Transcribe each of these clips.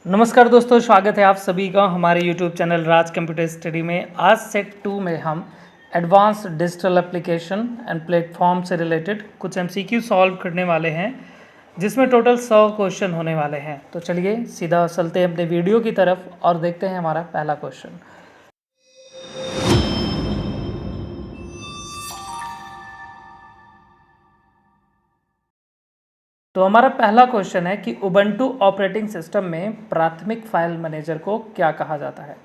नमस्कार दोस्तों, स्वागत है आप सभी का हमारे YouTube चैनल राज कंप्यूटर स्टडी में। आज सेट 2 में हम advance digital application and platform से रिलेटेड कुछ MCQ सॉल्व करने वाले हैं, जिसमें टोटल 100 क्वेश्चन होने वाले हैं। तो चलिए सीधा चलते हैं अपने वीडियो की तरफ और देखते हैं हमारा पहला क्वेश्चन। तो हमारा पहला क्वेश्चन है कि उबंटू ऑपरेटिंग सिस्टम में प्राथमिक फाइल मैनेजर को क्या कहा जाता है।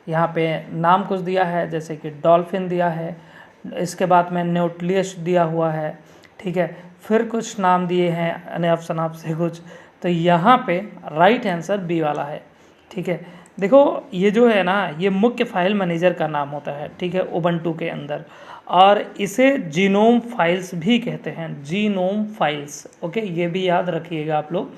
यहाँ पे नाम कुछ दिया है, जैसे कि डॉल्फिन दिया है, इसके बाद में न्यूक्लियस दिया हुआ है, ठीक है। फिर कुछ नाम दिए हैं अनाप शनाप से कुछ। तो यहाँ पे राइट आंसर बी वाला है, ठीक है। देखो ये जो है ना, ये मुख्य फाइल मैनेजर का नाम होता है, ठीक है, उबंटू के अंदर। और इसे जीनोम फाइल्स भी कहते हैं, जीनोम फाइल्स। ओके, ये भी याद रखिएगा आप लोग।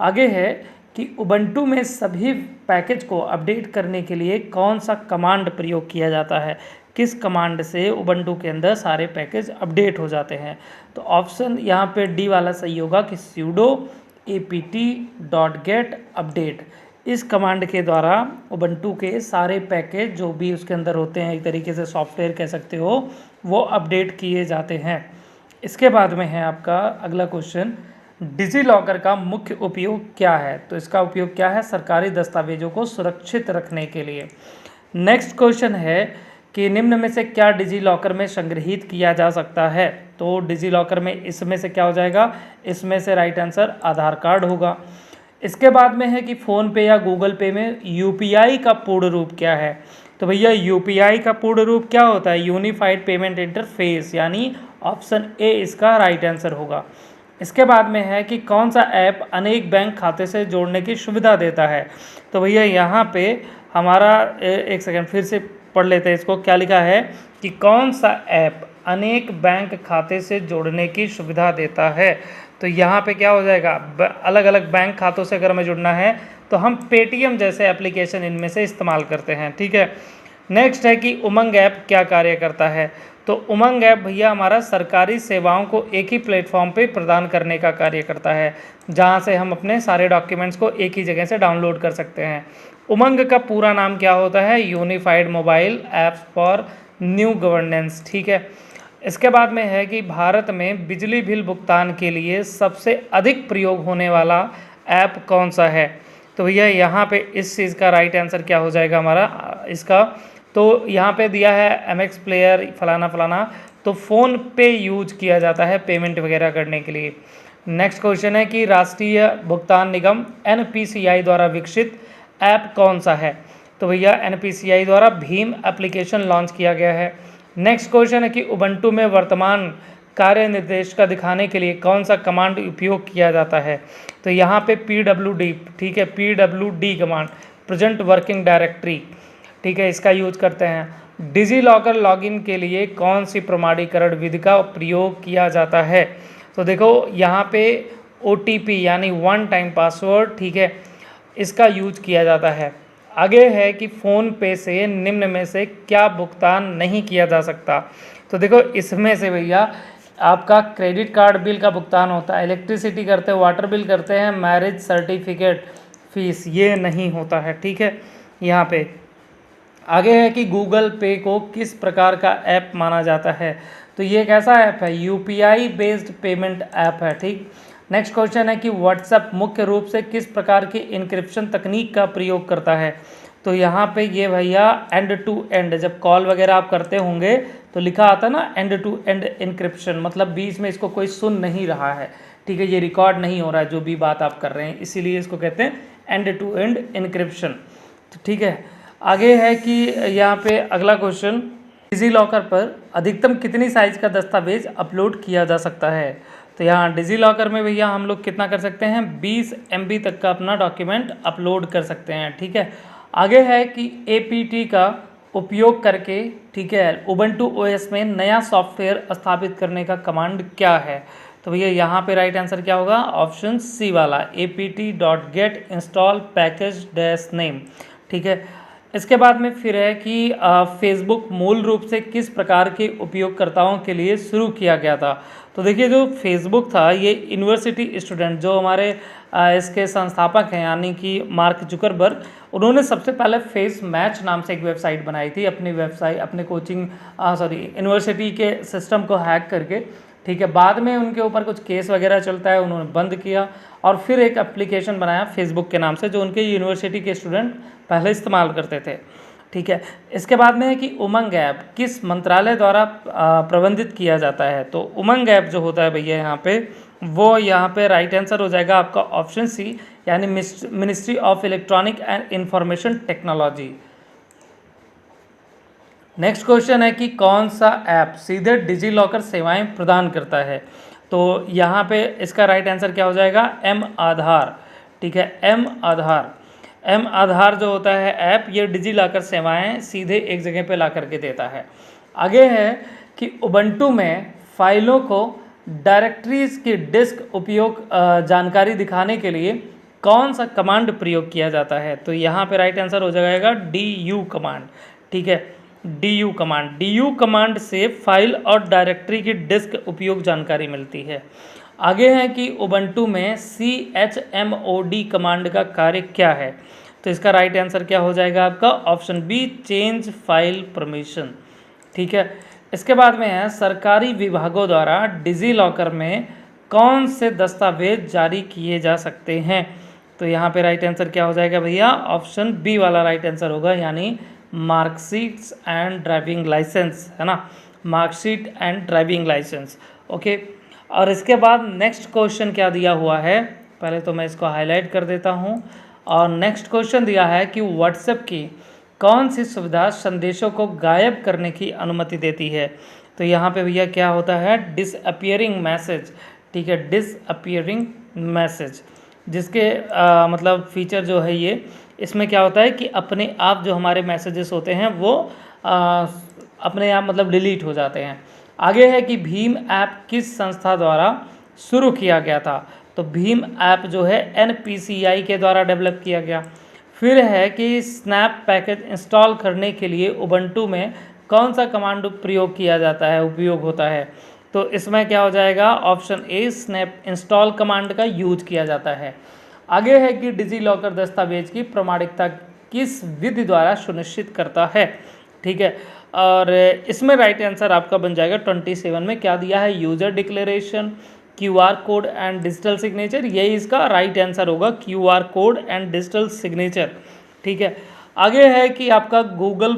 आगे है कि उबंटू में सभी पैकेज को अपडेट करने के लिए कौन सा कमांड प्रयोग किया जाता है, किस कमांड से उबंटू के अंदर सारे पैकेज अपडेट हो जाते हैं। तो ऑप्शन यहाँ पे डी वाला सही होगा कि sudo apt.get अपडेट। इस कमांड के द्वारा उबंटू के सारे पैकेज जो भी उसके अंदर होते हैं, एक तरीके से सॉफ्टवेयर कह सकते हो, वो अपडेट किए जाते हैं। इसके बाद में है आपका अगला क्वेश्चन, डिजी लॉकर का मुख्य उपयोग क्या है। तो इसका उपयोग क्या है, सरकारी दस्तावेजों को सुरक्षित रखने के लिए। नेक्स्ट क्वेश्चन है कि निम्न में से क्या डिजी लॉकर में संग्रहित किया जा सकता है। तो डिजी लॉकर में इसमें से क्या हो जाएगा, इसमें से राइट आंसर आधार कार्ड होगा। इसके बाद में है कि फ़ोन पे या गूगल पे में यूपीआई का पूर्ण रूप क्या है। तो भैया यूपीआई का पूर्ण रूप क्या होता है, यूनिफाइड पेमेंट इंटरफेस, यानी ऑप्शन ए इसका राइट आंसर होगा। इसके बाद में है कि कौन सा ऐप अनेक बैंक खाते से जोड़ने की सुविधा देता है। तो भैया यहाँ पे हमारा एक सेकंड फिर से पढ़ लेते हैं इसको, क्या लिखा है कि कौन सा ऐप अनेक बैंक खाते से जोड़ने की सुविधा देता है। तो यहाँ पे क्या हो जाएगा, अलग अलग बैंक खातों से अगर हमें जुड़ना है तो हम पेटीएम जैसे एप्लीकेशन इनमें से इस्तेमाल करते हैं, ठीक है। नेक्स्ट है कि उमंग ऐप क्या कार्य करता है। तो उमंग ऐप भैया हमारा सरकारी सेवाओं को एक ही प्लेटफॉर्म पे प्रदान करने का कार्य करता है, जहाँ से हम अपने सारे डॉक्यूमेंट्स को एक ही जगह से डाउनलोड कर सकते हैं। उमंग का पूरा नाम क्या होता है, unified mobile apps for new governance, ठीक है। इसके बाद में है कि भारत में बिजली बिल भुगतान के लिए सबसे अधिक प्रयोग होने वाला ऐप कौन सा है। तो भैया यहाँ पे इस चीज़ का राइट आंसर क्या हो जाएगा हमारा इसका, तो यहाँ पे दिया है MX प्लेयर फलाना फलाना, तो फ़ोन पे यूज किया जाता है पेमेंट वगैरह करने के लिए। नेक्स्ट क्वेश्चन है कि राष्ट्रीय भुगतान निगम NPCI द्वारा विकसित ऐप कौन सा है। तो भैया NPCI द्वारा भीम एप्लीकेशन लॉन्च किया गया है। नेक्स्ट क्वेश्चन है कि उबंटू में वर्तमान कार्य निर्देश का दिखाने के लिए कौन सा कमांड उपयोग किया जाता है। तो यहाँ पे PWD, ठीक है, PWD command, present working directory, ठीक है, इसका यूज करते हैं। डिजी लॉकर लॉगिन के लिए कौन सी प्रमाणीकरण विधि का प्रयोग किया जाता है। तो देखो यहाँ पे OTP यानी वन टाइम पासवर्ड, ठीक है, इसका यूज किया जाता है। आगे है कि फ़ोन पे से निम्न में से क्या भुगतान नहीं किया जा सकता। तो देखो इसमें से भैया आपका क्रेडिट कार्ड बिल का भुगतान होता है, इलेक्ट्रिसिटी करते हैं, वाटर बिल करते हैं, मैरिज सर्टिफिकेट फीस ये नहीं होता है, ठीक है। यहाँ पे आगे है कि गूगल पे को किस प्रकार का ऐप माना जाता है। तो ये एक ऐसा ऐप है, यूपीआई बेस्ड पेमेंट ऐप है, ठीक। नेक्स्ट क्वेश्चन है कि व्हाट्सएप मुख्य रूप से किस प्रकार की इंक्रिप्शन तकनीक का प्रयोग करता है। तो यहाँ पे ये भैया एंड टू एंड, जब कॉल वगैरह आप करते होंगे तो लिखा आता है ना एंड टू एंड इंक्रिप्शन, मतलब बीच में इसको कोई सुन नहीं रहा है, ठीक है, ये रिकॉर्ड नहीं हो रहा है जो भी बात आप कर रहे हैं, इसीलिए इसको कहते हैं एंड टू एंड इंक्रिप्शन, तो ठीक है। आगे है कि यहाँ पे अगला क्वेश्चन, डिजी लॉकर पर अधिकतम कितनी साइज का दस्तावेज अपलोड किया जा सकता है। तो यहाँ डिजी लॉकर में भैया हम लोग कितना कर सकते हैं, 20 MB तक का अपना डॉक्यूमेंट अपलोड कर सकते हैं, ठीक है। आगे है कि APT का उपयोग करके, ठीक है, उबंटू OS में नया सॉफ्टवेयर स्थापित करने का कमांड क्या है। तो भैया यहाँ पे राइट आंसर क्या होगा, ऑप्शन सी वाला, apt.get install package -name, ठीक है। इसके बाद में फिर है कि फेसबुक मूल रूप से किस प्रकार के उपयोगकर्ताओं के लिए शुरू किया गया था। तो देखिए जो फेसबुक था ये यूनिवर्सिटी स्टूडेंट जो हमारे इसके संस्थापक हैं यानी कि मार्क जुकरबर्ग, उन्होंने सबसे पहले फेस मैच नाम से एक वेबसाइट बनाई थी अपनी वेबसाइट अपने कोचिंग यूनिवर्सिटी के सिस्टम को हैक करके। ठीक है, बाद में उनके ऊपर कुछ केस वगैरह चलता है, उन्होंने बंद किया और फिर एक एप्लीकेशन बनाया फेसबुक के नाम से जो उनके यूनिवर्सिटी के स्टूडेंट पहले इस्तेमाल करते थे। ठीक है, इसके बाद में है कि उमंग ऐप किस मंत्रालय द्वारा प्रबंधित किया जाता है। तो उमंग ऐप जो होता है भैया यहाँ पे राइट आंसर हो जाएगा आपका ऑप्शन सी, यानी ministry of electronic and information technology. Next question है कि कौन सा ऐप सीधे डिजी लॉकर सेवाएं प्रदान करता है। तो यहाँ पे इसका राइट आंसर क्या हो जाएगा, एम आधार। ठीक है, एम आधार जो होता है ऐप, ये डिजी लॉकर सेवाएं सीधे एक जगह पे ला करके देता है। आगे है कि उबंटू में फाइलों को डायरेक्टरीज की डिस्क उपयोग जानकारी दिखाने के लिए कौन सा कमांड प्रयोग किया जाता है। तो यहाँ पे राइट आंसर हो जाएगा DU कमांड। ठीक है, DU कमांड से फाइल और डायरेक्टरी की डिस्क उपयोग जानकारी मिलती है। आगे है कि उबंटू में CHMOD कमांड का कार्य क्या है। तो इसका राइट आंसर क्या हो जाएगा आपका option B, change file permission. ठीक है, इसके बाद में है सरकारी विभागों द्वारा डिजी लॉकर में कौन से दस्तावेज जारी किए जा सकते हैं। तो यहाँ पे राइट आंसर क्या हो जाएगा भैया, ऑप्शन बी वाला राइट आंसर होगा, यानी मार्कशीट्स एंड ड्राइविंग लाइसेंस, है ना, marksheet and driving licence. Okay, और इसके बाद नेक्स्ट क्वेश्चन क्या दिया हुआ है, पहले तो मैं इसको हाईलाइट कर देता हूँ। और नेक्स्ट क्वेश्चन दिया है कि व्हाट्सएप की कौन सी सुविधा संदेशों को गायब करने की अनुमति देती है। तो यहाँ पे भैया क्या होता है, डिसअपियरिंग मैसेज। ठीक है, डिसअपियरिंग मैसेज, जिसके मतलब फीचर जो है ये, इसमें क्या होता है कि अपने आप जो हमारे मैसेजेस होते हैं वो अपने आप मतलब डिलीट हो जाते हैं। आगे है कि भीम ऐप किस संस्था द्वारा शुरू किया गया था। तो भीम ऐप जो है NPCI के द्वारा डेवलप किया गया। फिर है कि स्नैप पैकेज इंस्टॉल करने के लिए उबंटू में कौन सा कमांड प्रयोग किया जाता है, उपयोग होता है। तो इसमें क्या हो जाएगा, option A, snap install command का यूज किया जाता है। आगे है कि डिजी लॉकर दस्तावेज की प्रामाणिकता किस विधि द्वारा सुनिश्चित करता है। ठीक है, और इसमें राइट आंसर आपका बन जाएगा 27 में क्या दिया है, user declaration, QR code and digital signature. यही इसका राइट आंसर होगा, QR code and digital signature. ठीक है, आगे है कि आपका गूगल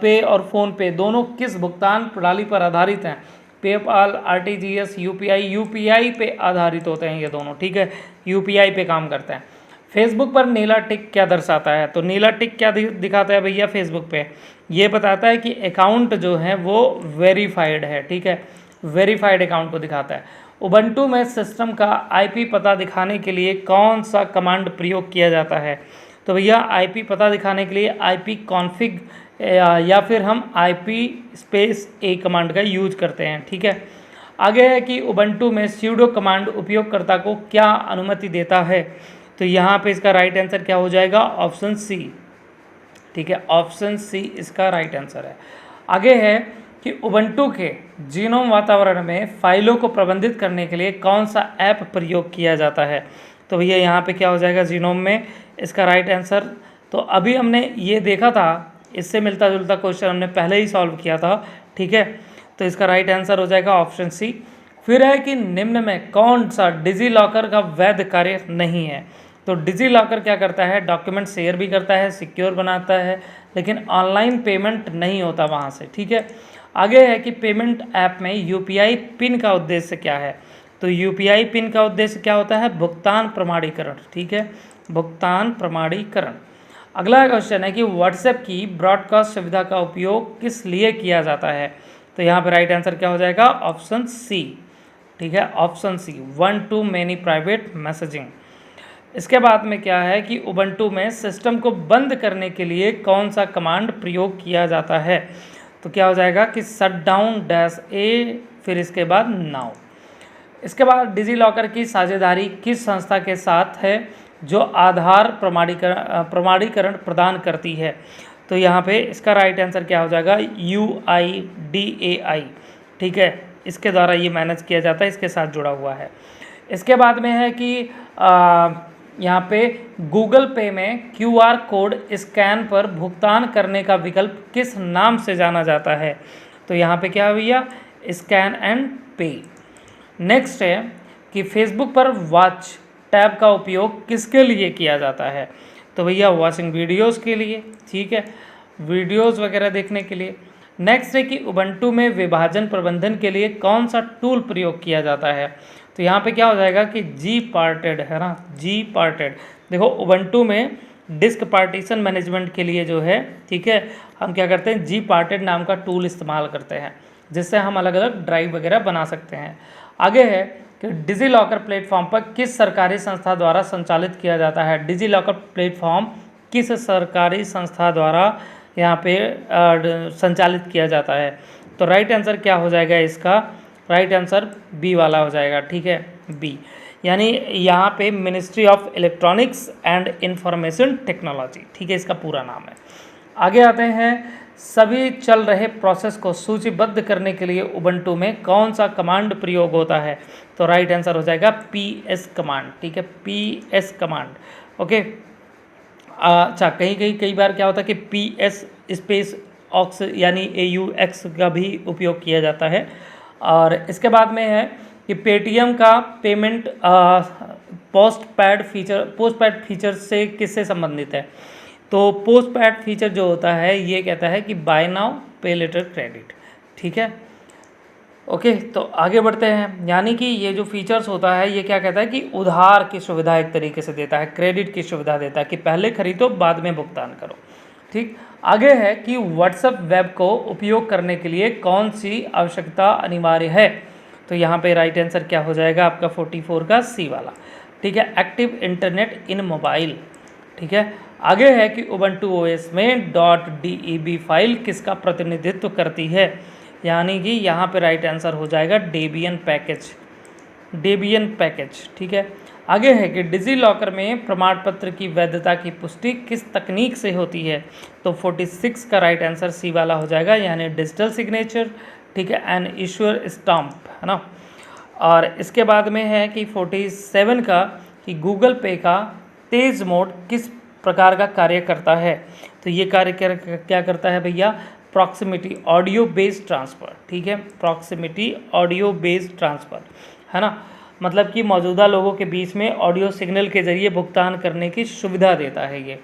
पे और फ़ोन पे दोनों किस भुगतान प्रणाली पर आधारित हैं। पेपाल, RTGS, UPI पे आधारित होते हैं ये दोनों। ठीक है, UPI पे काम करते हैं। फेसबुक पर नीला टिक क्या दर्शाता है। तो नीला टिक क्या दिखाता है भैया फेसबुक पे, ये बताता है कि अकाउंट जो है वो वेरीफाइड है। ठीक है, वेरीफाइड अकाउंट को दिखाता है। उबंटू में सिस्टम का IP पता दिखाने के लिए कौन सा कमांड प्रयोग किया जाता है। तो भैया IP पता दिखाने के लिए IP कॉन्फ़िग या फिर हम IP-A कमांड का यूज करते हैं। ठीक है, आगे है कि उबंटू में सूडो कमांड उपयोगकर्ता को क्या अनुमति देता है। तो यहाँ पे इसका राइट आंसर क्या हो जाएगा, ऑप्शन सी। ठीक है, ऑप्शन सी इसका राइट आंसर है। आगे है कि उबंटू के जीनोम वातावरण में फाइलों को प्रबंधित करने के लिए कौन सा ऐप प्रयोग किया जाता है। तो भैया यहाँ पे क्या हो जाएगा, जीनोम में इसका राइट आंसर। तो अभी हमने ये देखा था, इससे मिलता जुलता क्वेश्चन हमने पहले ही सॉल्व किया था। ठीक है, तो इसका राइट आंसर हो जाएगा ऑप्शन सी। फिर है कि निम्न में कौन सा डिजी लॉकर का वैध कार्य नहीं है। तो डिजी लॉकर क्या करता है, डॉक्यूमेंट शेयर भी करता है, सिक्योर बनाता है, लेकिन ऑनलाइन पेमेंट नहीं होता वहाँ से। ठीक है, आगे है कि पेमेंट ऐप में UPI पिन का उद्देश्य क्या है। तो UPI पिन का उद्देश्य क्या होता है, भुगतान प्रमाणीकरण। ठीक है, भुगतान प्रमाणीकरण। अगला क्वेश्चन है कि व्हाट्सएप की ब्रॉडकास्ट सुविधा का उपयोग किस लिए किया जाता है। तो यहाँ पे राइट आंसर क्या हो जाएगा, ऑप्शन सी। ठीक है, option C, 1 to many private messaging. इसके बाद में क्या है कि उबंटू में सिस्टम को बंद करने के लिए कौन सा कमांड प्रयोग किया जाता है। तो क्या हो जाएगा कि shutdown-A, फिर इसके बाद नाउ। इसके बाद डिजी लॉकर की साझेदारी किस संस्था के साथ है जो आधार प्रमाणीकरण प्रदान करती है। तो तो यहाँ पे इसका राइट आंसर क्या हो जाएगा, UIDAI, ठीक है, इसके द्वारा ये मैनेज किया जाता है, इसके साथ जुड़ा हुआ है। इसके बाद में है कि यहाँ पे गूगल पे में QR कोड स्कैन पर भुगतान करने का विकल्प किस नाम से जाना जाता है? तो यहाँ पे क्या है भैया, स्कैन एंड पे। नेक्स्ट है कि फेसबुक पर वॉच टैब का उपयोग किसके लिए किया जाता है? तो भैया वॉचिंग वीडियोस के लिए, ठीक है, वीडियोस वगैरह देखने के लिए। नेक्स्ट है कि उबंटू में विभाजन प्रबंधन के लिए कौन सा टूल प्रयोग किया जाता है? तो यहाँ पे क्या हो जाएगा कि Gparted है ना, Gparted। देखो उबंटू में डिस्क पार्टीशन मैनेजमेंट के लिए जो है, ठीक है, हम क्या करते हैं, Gparted नाम का टूल इस्तेमाल करते हैं, जिससे हम अलग अलग ड्राइव वगैरह बना सकते हैं। आगे है कि डिजी लॉकर प्लेटफॉर्म पर किस सरकारी संस्था द्वारा संचालित किया जाता है? डिजी लॉकर प्लेटफॉर्म किस सरकारी संस्था द्वारा यहाँ पे संचालित किया जाता है? तो राइट आंसर क्या हो जाएगा इसका? राइट आंसर बी वाला हो जाएगा, ठीक है, बी, यानी यहाँ पे ministry of electronics and information technology, ठीक है, इसका पूरा नाम है। आगे आते हैं, सभी चल रहे प्रोसेस को सूचीबद्ध करने के लिए उबंटू में कौन सा कमांड प्रयोग होता है? तो राइट आंसर हो जाएगा PS कमांड, ठीक है, PS कमांड, ओके। अच्छा, कई बार क्या होता है कि PS स्पेस ऑक्स यानी AUX का भी उपयोग किया जाता है। और इसके बाद में है कि पेटीएम का पेमेंट पोस्टपेड फीचर से किससे संबंधित है? तो पोस्टपेड फीचर जो होता है ये कहता है कि बाय नाउ पे लेटर क्रेडिट, ठीक है, ओके। तो आगे बढ़ते हैं, यानी कि ये जो फीचर्स होता है ये क्या कहता है कि उधार की सुविधा एक तरीके से देता है, क्रेडिट की सुविधा देता है कि पहले खरीदो बाद में भुगतान करो, ठीक। आगे है कि व्हाट्सएप वेब को उपयोग करने के लिए कौन सी आवश्यकता अनिवार्य है? तो यहाँ पे राइट आंसर क्या हो जाएगा आपका 44 का C वाला, ठीक है, एक्टिव इंटरनेट इन मोबाइल, ठीक है। आगे है कि उबंटू OS में .deb फाइल किसका प्रतिनिधित्व करती है? यानी कि यहाँ पे राइट आंसर हो जाएगा डेबियन पैकेज, ठीक है। आगे है कि डिजी लॉकर में प्रमाण पत्र की वैधता की पुष्टि किस तकनीक से होती है? तो 46 का राइट आंसर C वाला हो जाएगा, यानी डिजिटल सिग्नेचर, ठीक है, एंड इश्यूर स्टाम्प, है ना। और इसके बाद में है कि 47 का कि गूगल पे का तेज मोड किस प्रकार का कार्य करता है? तो ये कार्य क्या करता है भैया? प्रॉक्सिमिटी ऑडियो बेस्ड ट्रांसफ़र, ठीक है, प्रॉक्सिमिटी ऑडियो बेस्ड ट्रांसफ़र, है ना, मतलब कि मौजूदा लोगों के बीच में ऑडियो सिग्नल के जरिए भुगतान करने की सुविधा देता है ये,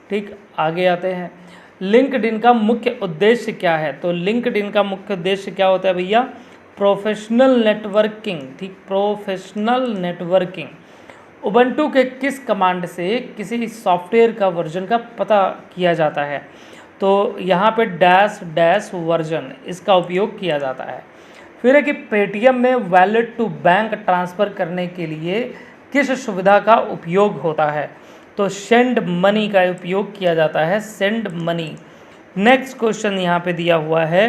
ठीक। आगे आते हैं, लिंक्डइन का मुख्य उद्देश्य क्या है? तो लिंक्डइन का मुख्य उद्देश्य क्या होता है भैया? प्रोफेशनल नेटवर्किंग, ठीक, प्रोफेशनल नेटवर्किंग। उबंटू के किस कमांड से किसी सॉफ्टवेयर का वर्जन का पता किया जाता है? तो यहाँ पे डैश वर्जन इसका उपयोग किया जाता है। फिर है कि पेटीएम में वैलेट टू बैंक ट्रांसफ़र करने के लिए किस सुविधा का उपयोग होता है? तो सेंड मनी का उपयोग किया जाता है, सेंड मनी। नेक्स्ट क्वेश्चन यहाँ पे दिया हुआ है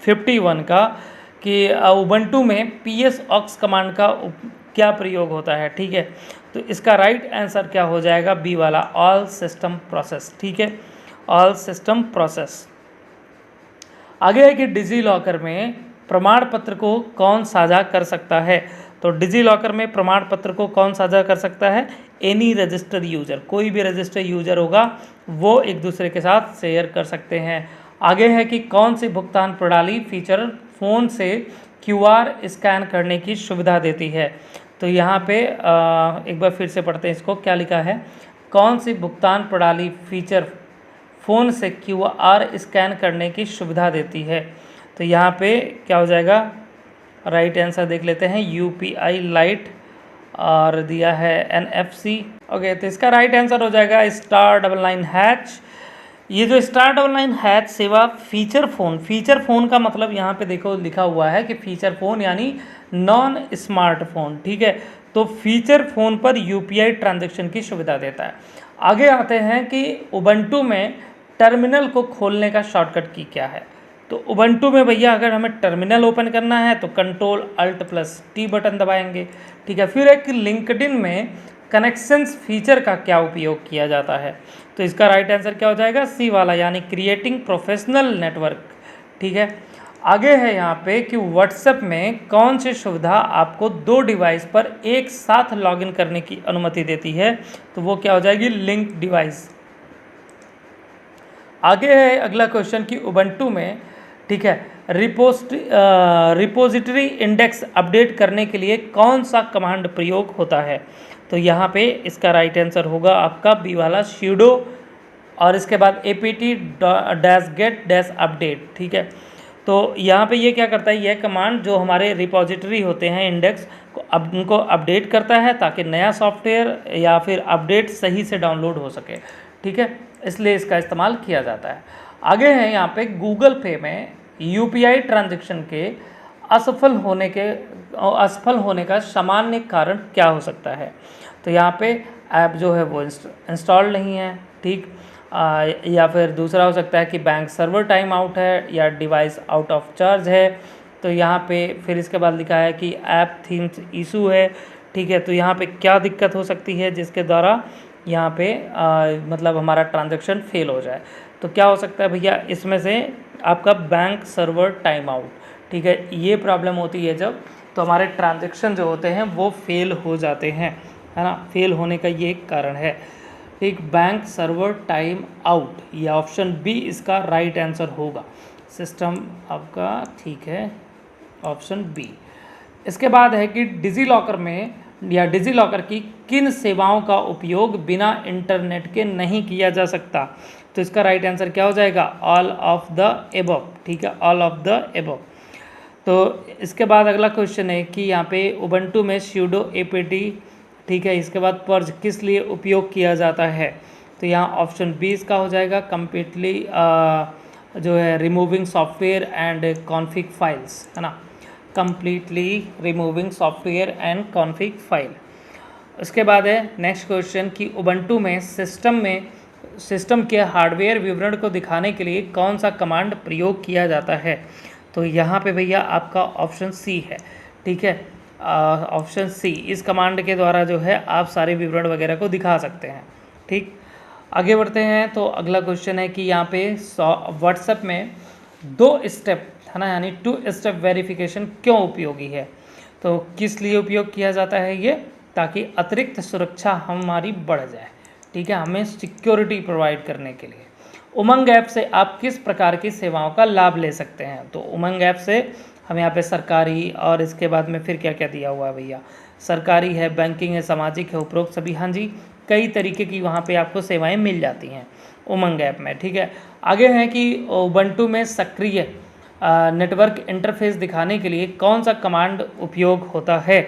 51 का कि उबंटू में PS ऑक्स कमांड का क्या प्रयोग होता है, ठीक है। तो इसका राइट आंसर क्या हो जाएगा? बी वाला, ऑल सिस्टम प्रोसेस, ठीक है, ऑल सिस्टम प्रोसेस। आगे है कि डिजी लॉकर में प्रमाण पत्र को कौन साझा कर सकता है? तो डिजी लॉकर में प्रमाण पत्र को कौन साझा कर सकता है? एनी रजिस्टर्ड यूजर, कोई भी रजिस्टर्ड यूजर होगा वो एक दूसरे के साथ शेयर कर सकते हैं। आगे है कि कौन सी भुगतान प्रणाली फीचर फ़ोन से QR स्कैन करने की सुविधा देती है? तो यहाँ पे एक बार फिर से पढ़ते हैं इसको, क्या लिखा है? कौन सी भुगतान प्रणाली फीचर फ़ोन से QR स्कैन करने की सुविधा देती है? तो यहाँ पे क्या हो जाएगा? राइट आंसर देख लेते हैं, UPI लाइट, और दिया है NFC, ओके। तो इसका राइट आंसर हो जाएगा *99#। ये जो *99# सेवा फीचर फ़ोन का मतलब यहाँ पे देखो लिखा हुआ है कि फीचर फ़ोन यानी नॉन स्मार्टफोन, ठीक है। तो फीचर फ़ोन पर UPI ट्रांजैक्शन की सुविधा देता है। आगे आते हैं कि उबंटू में टर्मिनल को खोलने का शॉर्टकट की क्या है? तो उबंटू में भैया अगर हमें टर्मिनल ओपन करना है तो Ctrl Alt+T बटन दबाएंगे, ठीक है। फिर एक लिंक्डइन में कनेक्शंस फीचर का क्या उपयोग किया जाता है? तो इसका राइट आंसर क्या हो जाएगा? सी वाला, यानी क्रिएटिंग प्रोफेशनल नेटवर्क। ठीक है, आगे है यहाँ पे कि व्हाट्सएप में कौन सी सुविधा आपको 2 डिवाइस पर एक साथ लॉगिन करने की अनुमति देती है? तो वो क्या हो जाएगी? Link device. आगे है अगला क्वेश्चन कि उबंटू में, ठीक है, रिपोजिटरी इंडेक्स अपडेट करने के लिए कौन सा कमांड प्रयोग होता है? तो यहाँ पे इसका राइट आंसर होगा आपका बी वाला, sudo, और इसके बाद apt-get-update। ठीक है, तो यहाँ पे ये क्या करता है, यह कमांड जो हमारे रिपोजिटरी होते हैं इंडेक्स को उनको अपडेट करता है ताकि नया सॉफ्टवेयर या फिर अपडेट सही से डाउनलोड हो सके। ठीक है, इसलिए इसका इस्तेमाल किया जाता है। आगे है यहाँ पे गूगल पे में यूपीआई ट्रांजैक्शन के असफल होने का सामान्य कारण क्या हो सकता है? तो यहाँ पे ऐप जो है वो इंस्टॉल नहीं है, ठीक, या फिर दूसरा हो सकता है कि बैंक सर्वर टाइम आउट है या डिवाइस आउट ऑफ चार्ज है। तो यहाँ पे फिर इसके बाद लिखा है कि ऐप थीम्स इशू है। ठीक है, तो यहाँ पे क्या दिक्कत हो सकती है जिसके द्वारा यहाँ पे मतलब हमारा ट्रांजैक्शन फेल हो जाए? तो क्या हो सकता है भैया, इसमें से आपका बैंक सर्वर टाइम आउट। ठीक है, ये प्रॉब्लम होती है जब तो हमारे ट्रांजैक्शन जो होते हैं वो फेल हो जाते हैं, है ना, फेल होने का ये एक कारण है। ठीक, बैंक सर्वर टाइम आउट, ये ऑप्शन बी इसका राइट आंसर होगा, सिस्टम आपका, ठीक है, ऑप्शन बी। इसके बाद है कि डिजीलॉकर में या डिजीलॉकर की किन सेवाओं का उपयोग बिना इंटरनेट के नहीं किया जा सकता? तो इसका राइट आंसर क्या हो जाएगा? All of the above. ठीक है, ऑल ऑफ द एबव। तो इसके बाद अगला क्वेश्चन है कि यहाँ पे उबंटू में sudo apt, ठीक है, इसके बाद पर्ज किस लिए उपयोग किया जाता है? तो यहाँ ऑप्शन बी इसका हो जाएगा, कम्प्लीटली जो है removing software and config files, है ना, completely removing software and config file. उसके बाद है नेक्स्ट क्वेश्चन कि उबंटू में सिस्टम के हार्डवेयर विवरण को दिखाने के लिए कौन सा कमांड प्रयोग किया जाता है? तो यहाँ पे भैया आपका ऑप्शन सी है। ठीक है, ऑप्शन सी, इस कमांड के द्वारा जो है आप सारे विवरण वगैरह को दिखा सकते हैं। ठीक, आगे बढ़ते हैं। तो अगला क्वेश्चन है कि यहाँ पे व्हाट्सएप में 2 स्टेप, है ना, यानी 2 स्टेप वेरिफिकेशन क्यों उपयोगी है? तो किस लिए उपयोग किया जाता है ये? ताकि अतिरिक्त सुरक्षा हमारी बढ़ जाए। ठीक है, हमें सिक्योरिटी प्रोवाइड करने के लिए। उमंग ऐप से आप किस प्रकार की सेवाओं का लाभ ले सकते हैं? तो उमंग ऐप से हम यहाँ पे सरकारी, और इसके बाद में फिर क्या क्या दिया हुआ है भैया, सरकारी है, बैंकिंग है, सामाजिक है, उपरोक्त सभी, हाँ जी, कई तरीके की वहाँ पे आपको सेवाएं मिल जाती हैं उमंग ऐप में। ठीक है, आगे है कि उबंटू में सक्रिय नेटवर्क इंटरफेस दिखाने के लिए कौन सा कमांड उपयोग होता है?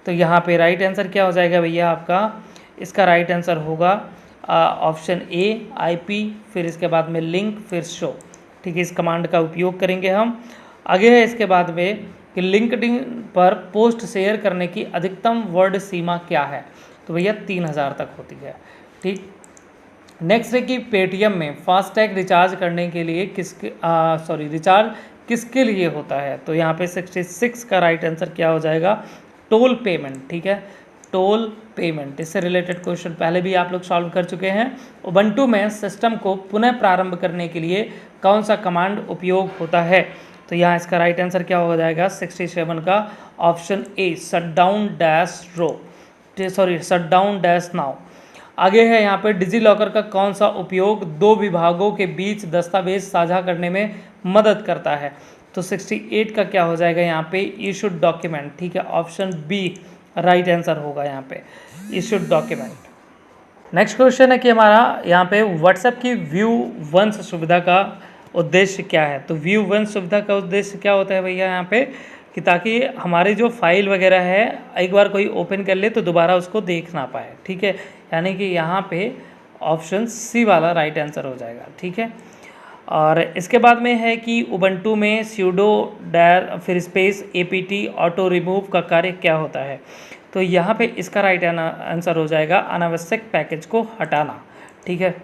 तो यहाँ पे राइट आंसर क्या हो जाएगा भैया आपका? इसका राइट आंसर होगा ऑप्शन ए, IP, फिर इसके बाद में लिंक, फिर शो। ठीक है, इस कमांड का उपयोग करेंगे हम। आगे है इसके बाद में कि लिंक्डइन पर पोस्ट शेयर करने की अधिकतम वर्ड सीमा क्या है? तो भैया 3000 तक होती है। ठीक, नेक्स्ट है कि पेटीएम में फास्टैग रिचार्ज करने के लिए रिचार्ज किसके लिए होता है? तो यहाँ पे 66 का राइट आंसर क्या हो जाएगा? Toll payment. ठीक है, टोल पेमेंट, इससे रिलेटेड क्वेश्चन पहले भी आप लोग सॉल्व कर चुके हैं। उबंटू में सिस्टम को पुनः प्रारंभ करने के लिए कौन सा कमांड उपयोग होता है? तो यहाँ इसका राइट आंसर क्या हो जाएगा? 67 का option A, shut down dash now. आगे है यहाँ पे डिजीलॉकर का कौन सा उपयोग 2 विभागों के बीच दस्तावेज साझा करने में मदद करता है? तो 68 का क्या हो जाएगा यहाँ पे? Issued document. ठीक है, ऑप्शन बी राइट आंसर होगा यहाँ पे, इशूड डॉक्यूमेंट। नेक्स्ट क्वेश्चन है कि हमारा यहाँ पे व्हाट्सएप की व्यू वंस सुविधा का उद्देश्य क्या है? तो व्यू वंस सुविधा का उद्देश्य क्या होता है भैया यहाँ पे? कि ताकि हमारी जो फाइल वगैरह है एक बार कोई ओपन कर ले तो दोबारा उसको देख ना पाए। ठीक है, यानी कि यहाँ पे ऑप्शन सी वाला राइट आंसर हो जाएगा। ठीक है, और इसके बाद में है कि उबंटू में sudo फिर स्पेस apt ऑटो रिमूव का कार्य क्या होता है? तो यहाँ पे इसका राइट आंसर हो जाएगा अनावश्यक पैकेज को हटाना। ठीक है,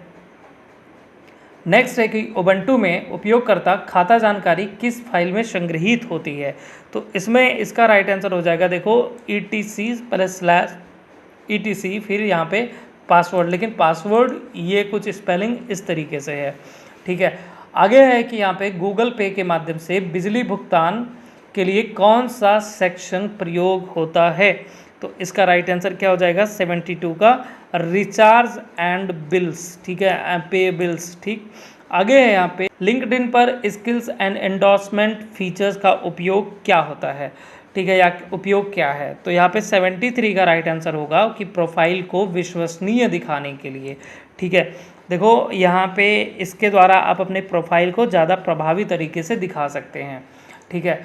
नेक्स्ट है कि उबंटू में उपयोगकर्ता खाता जानकारी किस फाइल में संग्रहित होती है? तो इसमें इसका राइट आंसर हो जाएगा, देखो, etc ETC, फिर यहाँ पे पासवर्ड, लेकिन पासवर्ड ये कुछ स्पेलिंग इस तरीके से है, ठीक है। आगे है कि यहाँ पे गूगल पे के माध्यम से बिजली भुगतान के लिए कौन सा सेक्शन प्रयोग होता है, तो इसका राइट आंसर क्या हो जाएगा 72 का रिचार्ज एंड बिल्स, ठीक है, पे बिल्स, ठीक। आगे है यहाँ पे लिंक्डइन पर स्किल्स एंड एंडोर्समेंट फीचर्स का उपयोग क्या होता है, ठीक है, या उपयोग क्या है, तो यहाँ पे 73 का राइट आंसर होगा कि प्रोफाइल को विश्वसनीय दिखाने के लिए, ठीक है। देखो यहाँ पे इसके द्वारा आप अपने प्रोफाइल को ज़्यादा प्रभावी तरीके से दिखा सकते हैं, ठीक है।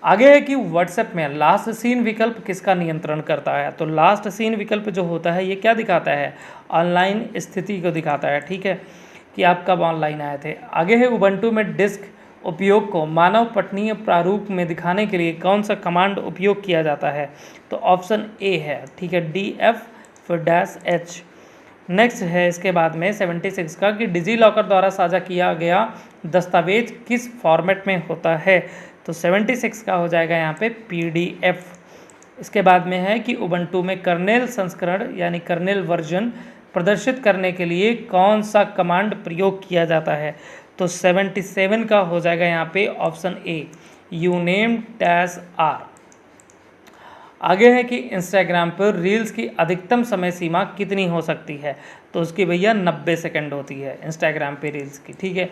आगे है कि व्हाट्सएप में लास्ट सीन विकल्प किसका नियंत्रण करता है, तो लास्ट सीन विकल्प जो होता है ये क्या दिखाता है, ऑनलाइन स्थिति को दिखाता है, ठीक है, कि आप कब ऑनलाइन आए थे। आगे है उबंटू में डिस्क उपयोग को मानव पठनीय प्रारूप में दिखाने के लिए कौन सा कमांड उपयोग किया जाता है, तो ऑप्शन ए है, ठीक है, DF फिर -H। नेक्स्ट है इसके बाद में 76 का कि डिजी लॉकर द्वारा साझा किया गया दस्तावेज किस फॉर्मेट में होता है, तो 76 का हो जाएगा यहाँ पे PDF। इसके बाद में है कि उबंटू में कर्नेल संस्करण यानी कर्नेल वर्जन प्रदर्शित करने के लिए कौन सा कमांड प्रयोग किया जाता है, तो 77 का हो जाएगा यहाँ पे ऑप्शन ए uname-r। आगे है कि इंस्टाग्राम पर रील्स की अधिकतम समय सीमा कितनी हो सकती है, तो उसकी भैया 90 सेकंड होती है इंस्टाग्राम पे रील्स की, ठीक है।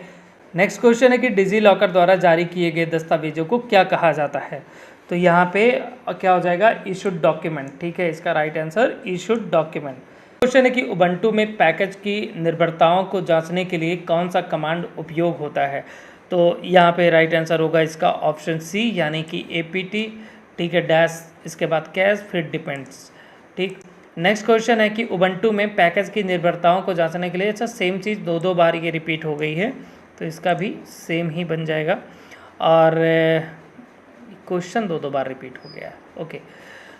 नेक्स्ट क्वेश्चन है कि डिजी लॉकर द्वारा जारी किए गए दस्तावेजों को क्या कहा जाता है, तो यहाँ पे क्या हो जाएगा इशूड डॉक्यूमेंट, ठीक है, इसका right answer issued document. Question है कि उबंटू में पैकेज की निर्भरताओं को जांचने के लिए कौन सा कमांड उपयोग होता है, तो यहाँ पे राइट आंसर होगा इसका ऑप्शन सी यानी कि APT, ठीक है, डैश, इसके बाद कैश, फिर डिपेंड्स, ठीक। नेक्स्ट क्वेश्चन है कि उबंटू में पैकेज की निर्भरताओं को जांचने के लिए, अच्छा सेम चीज़ दो बार ये रिपीट हो गई है, तो इसका भी सेम ही बन जाएगा, और क्वेश्चन दो बार रिपीट हो गया है, ओके।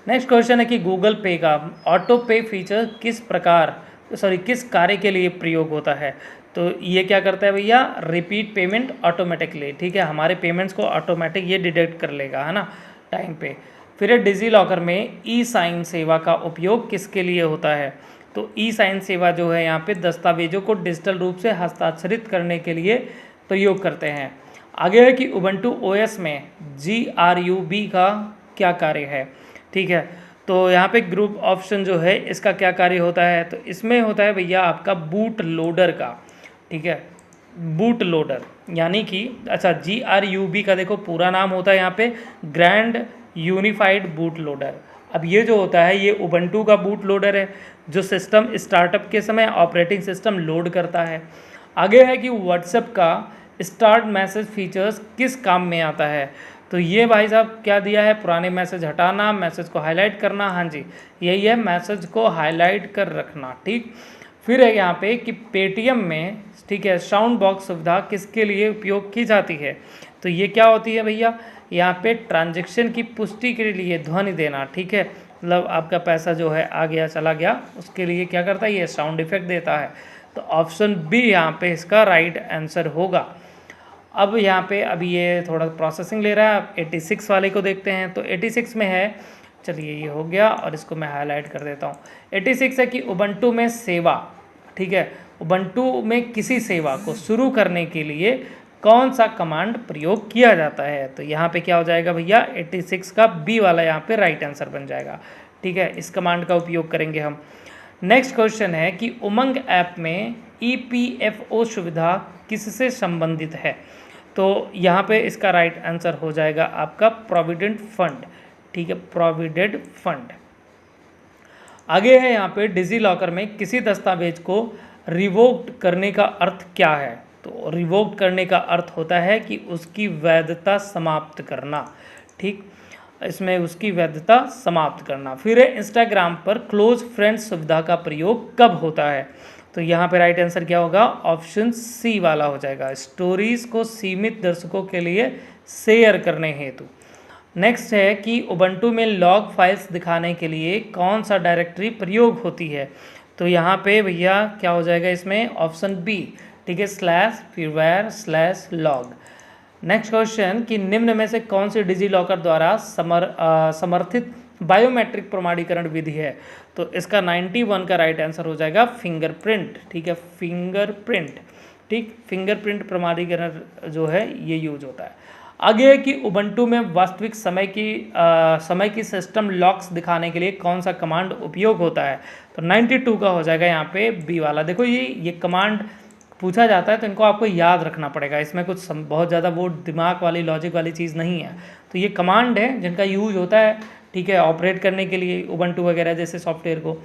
नेक्स्ट क्वेश्चन है कि गूगल पे का ऑटो पे फीचर किस कार्य के लिए प्रयोग होता है, तो ये क्या करता है भैया, रिपीट पेमेंट ऑटोमेटिकली, ठीक है, हमारे पेमेंट्स को ऑटोमेटिक ये डिटेक्ट कर लेगा, है ना, टाइम पे। फिर डिजी लॉकर में ई साइन सेवा का उपयोग किसके लिए होता है, तो ई साइन सेवा जो है यहाँ पे दस्तावेजों को डिजिटल रूप से हस्ताक्षरित करने के लिए प्रयोग करते हैं। आगे है कि उबंटू OS में GRUB का क्या कार्य है, ठीक है, तो यहाँ पे ग्रुप ऑप्शन जो है इसका क्या कार्य होता है, तो इसमें होता है भैया आपका बूट लोडर का, ठीक है, बूट लोडर यानी कि, अच्छा GRUB का देखो पूरा नाम होता है यहाँ पे ग्रैंड यूनिफाइड बूट लोडर। अब ये जो होता है ये उबंटू का बूट लोडर है जो सिस्टम स्टार्टअप के समय ऑपरेटिंग सिस्टम लोड करता है। आगे है कि व्हाट्सएप का स्टार्ट मैसेज फीचर्स किस काम में आता है, तो ये भाई साहब क्या दिया है, पुराने मैसेज हटाना, मैसेज को हाईलाइट करना, हाँ जी यही है, मैसेज को हाईलाइट कर रखना, ठीक। फिर है यहाँ पे कि पेटीएम में, ठीक है, साउंड बॉक्स सुविधा किसके लिए उपयोग की जाती है, तो ये क्या होती है भैया, यहाँ पे ट्रांजैक्शन की पुष्टि के लिए ध्वनि देना, ठीक है, मतलब आपका पैसा जो है आ गया चला गया उसके लिए क्या करता है ये साउंड इफेक्ट देता है, तो ऑप्शन बी यहाँ पे इसका राइट आंसर होगा। अब यहाँ पे अभी ये थोड़ा प्रोसेसिंग ले रहा है, आप 86 वाले को देखते हैं, तो 86 में है, चलिए ये हो गया और इसको मैं हाईलाइट कर देता हूँ। 86 है कि उबंटू में सेवा, ठीक है, उबंटू में किसी सेवा को शुरू करने के लिए कौन सा कमांड प्रयोग किया जाता है, तो यहाँ पे क्या हो जाएगा भैया 86 का बी वाला यहाँ पे राइट आंसर बन जाएगा, ठीक है, इस कमांड का उपयोग करेंगे हम। नेक्स्ट क्वेश्चन है कि उमंग ऐप में EPFO सुविधा किससे संबंधित है, तो यहाँ पे इसका राइट आंसर हो जाएगा आपका प्रोविडेंट फंड, ठीक है, प्रोविडेंट फंड। आगे है यहाँ पे डिजी लॉकर में किसी दस्तावेज को रिवोक्ड करने का अर्थ क्या है, तो रिवोक्ड करने का अर्थ होता है कि उसकी वैधता समाप्त करना, ठीक, इसमें उसकी वैधता समाप्त करना। फिर है इंस्टाग्राम पर क्लोज फ्रेंड्स सुविधा का प्रयोग कब होता है, तो यहाँ पे राइट आंसर क्या होगा, ऑप्शन सी वाला हो जाएगा, स्टोरीज को सीमित दर्शकों के लिए शेयर करने हेतु। नेक्स्ट है कि उबंटू में लॉग फाइल्स दिखाने के लिए कौन सा डायरेक्टरी प्रयोग होती है, तो यहाँ पे भैया क्या हो जाएगा इसमें ऑप्शन बी, ठीक है, स्लैश फिर wire slash log. Next question कि निम्न में से कौन सी डिजी लॉकर द्वारा समर्थित बायोमेट्रिक प्रमाणीकरण विधि है? तो इसका 91 का राइट आंसर हो जाएगा फिंगरप्रिंट। ठीक है, फिंगरप्रिंट। ठीक, फिंगरप्रिंट प्रमाणीकरण जो है ये यूज होता है। आगे है कि उबंटू में वास्तविक समय की सिस्टम लॉक्स दिखाने के लिए कौन सा कमांड उपयोग होता है? तो 92 का हो जाएगा यहाँ पे बी वाला। देखो ये कमांड पूछा जाता है तो इनको आपको याद रखना पड़ेगा, इसमें कुछ बहुत ज़्यादा वो दिमाग वाली लॉजिक वाली चीज़ नहीं है। तो ये कमांड है जिनका यूज होता है, ठीक है, ऑपरेट करने के लिए उबंटू वगैरह जैसे सॉफ्टवेयर को,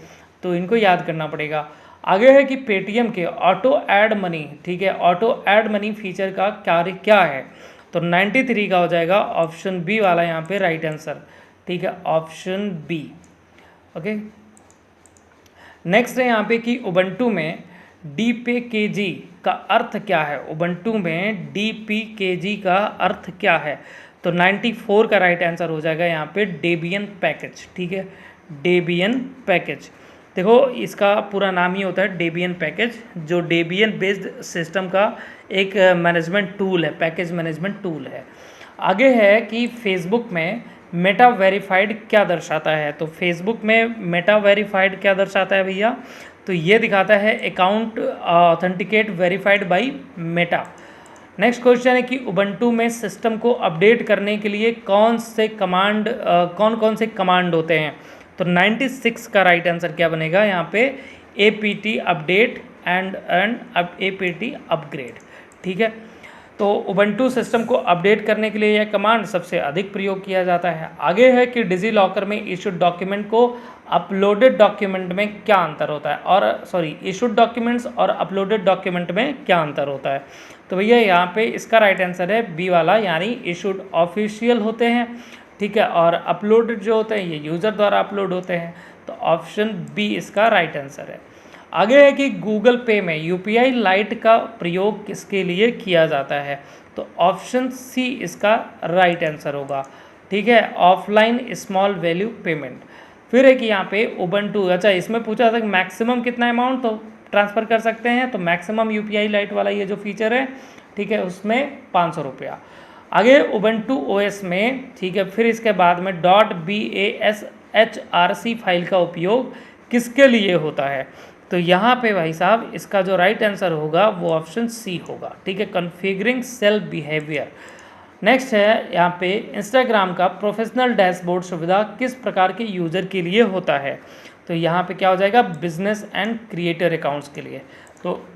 तो इनको याद करना पड़ेगा। आगे है कि पेटीएम के ऑटो ऐड मनी, ठीक है, ऑटो ऐड मनी फीचर का कार्य क्या है? तो 93 का हो जाएगा ऑप्शन बी वाला यहाँ पे राइट आंसर। ठीक है, ऑप्शन बी। ओके, नेक्स्ट है यहाँ पे कि उबंटू में DPKG का अर्थ क्या है? उबंटू में DPKG का अर्थ क्या है? तो 94 का राइट आंसर हो जाएगा यहाँ पे डेबियन पैकेज। ठीक है, डेबियन पैकेज। देखो इसका पूरा नाम ही होता है डेबियन पैकेज, जो डेबियन बेस्ड सिस्टम का एक मैनेजमेंट टूल है, पैकेज मैनेजमेंट टूल है। आगे है कि फेसबुक में मेटा वेरीफाइड क्या दर्शाता है? तो फेसबुक में मेटा वेरीफाइड क्या दर्शाता है भैया? तो ये दिखाता है account authenticate verified by Meta. Next question है कि उबंटू में सिस्टम को अपडेट करने के लिए कौन कौन से कमांड होते हैं? तो 96 का राइट आंसर क्या बनेगा यहाँ पे? APT update and APT upgrade. ठीक है, तो उबंटू सिस्टम को अपडेट करने के लिए यह कमांड सबसे अधिक प्रयोग किया जाता है। आगे है कि डिजी लॉकर में इशूड डॉक्यूमेंट को अपलोडेड डॉक्यूमेंट में क्या अंतर होता है? और इशूड डॉक्यूमेंट्स और अपलोडेड डॉक्यूमेंट में क्या अंतर होता है? तो भैया यहाँ पे इसका राइट आंसर है बी वाला, यानी इशूड ऑफिशियल होते हैं, ठीक है, और अपलोडेड जो होते हैं ये यूज़र द्वारा अपलोड होते हैं। तो ऑप्शन बी इसका राइट आंसर है। आगे है कि गूगल पे में UPI लाइट का प्रयोग किसके लिए किया जाता है? तो ऑप्शन सी इसका राइट आंसर होगा। ठीक है, ऑफलाइन स्मॉल वैल्यू पेमेंट। फिर है कि यहाँ पे उबंटू, अच्छा इसमें पूछा था कि मैक्सिमम कितना अमाउंट तो ट्रांसफ़र कर सकते हैं, तो मैक्सिमम UPI लाइट वाला ये जो फीचर है, ठीक है, उसमें 500 रुपया। आगे उबंटू OS में, ठीक है, फिर इसके बाद में .bashrc फाइल का उपयोग किसके लिए होता है? तो यहाँ पे भाई साहब इसका जो राइट आंसर होगा वो ऑप्शन सी होगा। ठीक है, कॉन्फ़िगरिंग सेल्फ बिहेवियर। नेक्स्ट है यहाँ पे इंस्टाग्राम का प्रोफेशनल डैशबोर्ड सुविधा किस प्रकार के यूज़र के लिए होता है? तो यहाँ पे क्या हो जाएगा? बिजनेस एंड क्रिएटर अकाउंट्स के लिए। तो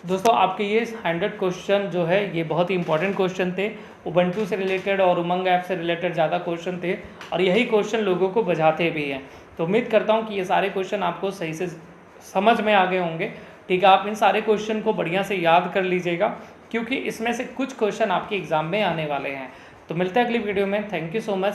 दोस्तों आपके ये 100 क्वेश्चन जो है ये बहुत ही इंपॉर्टेंट क्वेश्चन थे। उबंटू से रिलेटेड और उमंग ऐप से रिलेटेड ज़्यादा क्वेश्चन थे और यही क्वेश्चन लोगों को बझाते भी हैं। तो उम्मीद करता हूँ कि ये सारे क्वेश्चन आपको सही से समझ में आ गए होंगे। ठीक है, आप इन सारे क्वेश्चन को बढ़िया से याद कर लीजिएगा, क्योंकि इसमें से कुछ क्वेश्चन आपके एग्ज़ाम में आने वाले हैं। तो मिलते हैं अगली वीडियो में। Thank you so much.